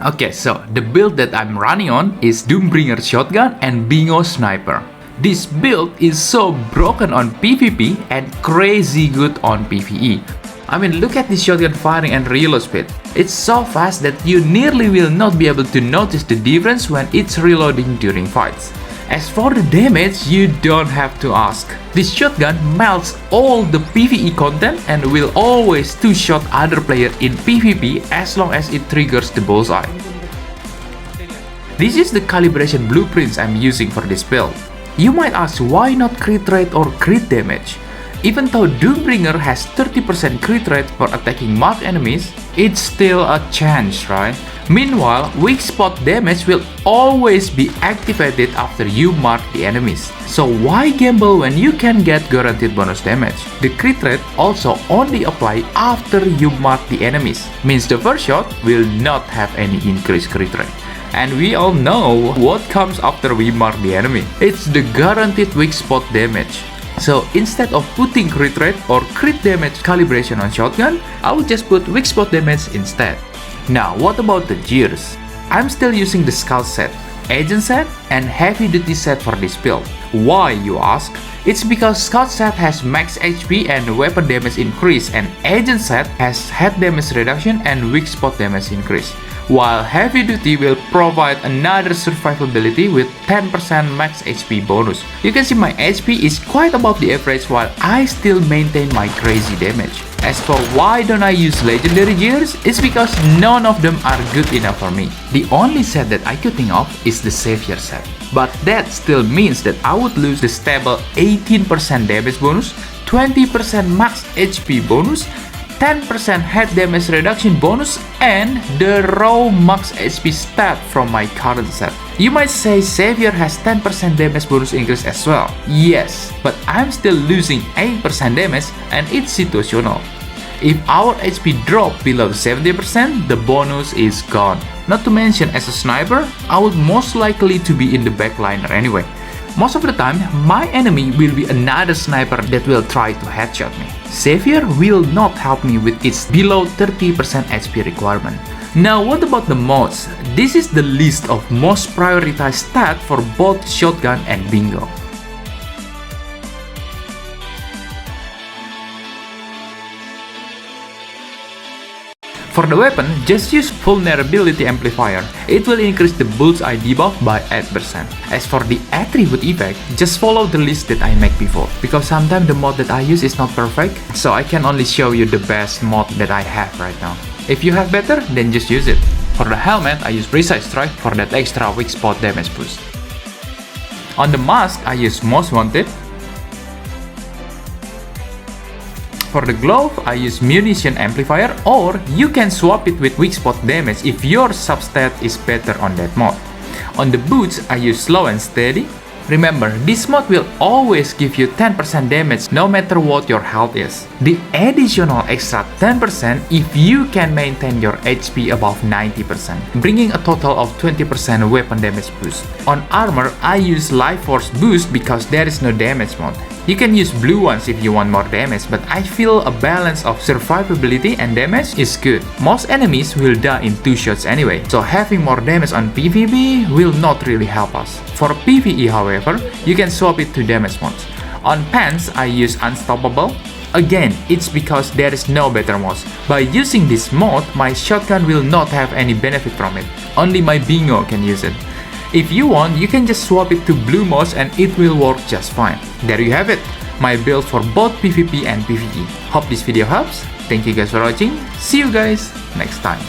Okay, so the build that I'm running on is Doombringer shotgun and Bingo sniper. This build is so broken on PvP and crazy good on PvE. I mean, look at this shotgun firing and reload speed. It's so fast that you nearly will not be able to notice the difference when it's reloading during fights. As for the damage, you don't have to ask. This shotgun melts all the PvE content and will always two-shot other player in PvP as long as it triggers the bullseye. This is the calibration blueprints I'm using for this build. You might ask why not crit rate or crit damage? Even though Doombringer has 30% crit rate for attacking marked enemies, it's still a chance, right? Meanwhile, weak spot damage will always be activated after you mark the enemies. So why gamble when you can get guaranteed bonus damage? The crit rate also only apply after you mark the enemies, means the first shot will not have any increased crit rate. And we all know what comes after we mark the enemy. It's the guaranteed weak spot damage. So instead of putting crit rate or crit damage calibration on shotgun, I would just put weak spot damage instead. Now what about the gears? I'm still using the Scout set, Agent set, and Heavy Duty set for this build. Why, you ask? It's because Scout set has max HP and weapon damage increase, and Agent set has head damage reduction and weak spot damage increase. While Heavy Duty will provide another survivability with 10% max HP bonus. You can see my HP is quite above the average while I still maintain my crazy damage. As for why don't I use legendary gears, it's because none of them are good enough for me. The only set that I could think of is the Savior set. But that still means that I would lose the stable 18% damage bonus, 20% max HP bonus, 10% head damage reduction bonus, and the raw max HP stat from my current set. You might say Savior has 10% damage bonus increase as well. Yes, but I'm still losing 8% damage and it's situational. If our HP drop below 70%, the bonus is gone. Not to mention, as a sniper, I would most likely to be in the backliner anyway. Most of the time, my enemy will be another sniper that will try to headshot me. Savior will not help me with its below 30% HP requirement. Now what about the mods? This is the list of most prioritized stats for both shotgun and bingo. For the weapon, just use Vulnerability Amplifier. It will increase the bullseye debuff by 8%. As for the attribute effect, just follow the list that I make before. Because sometimes the mod that I use is not perfect, so I can only show you the best mod that I have right now. If you have better, then just use it. For the helmet, I use Precise Strike for that extra weak spot damage boost. On the mask, I use Most Wanted. For the glove, I use Munition Amplifier, or you can swap it with weak spot damage if your substat is better on that mod. On the boots, I use Slow and Steady. Remember, this mod will always give you 10% damage no matter what your health is. The additional extra 10% if you can maintain your HP above 90%, bringing a total of 20% weapon damage boost. On armor, I use Life Force boost because there is no damage mod. You can use blue ones if you want more damage, but I feel a balance of survivability and damage is good. Most enemies will die in 2 shots anyway, so having more damage on PvP will not really help us. For PvE however, you can swap it to damage mods. On pants, I use Unstoppable. Again, it's because there is no better mods. By using this mod, my shotgun will not have any benefit from it. Only my bingo can use it. If you want, you can just swap it to blue mods and it will work just fine. There you have it, my build for both PvP and PvE. Hope this video helps. Thank you guys for watching. See you guys next time.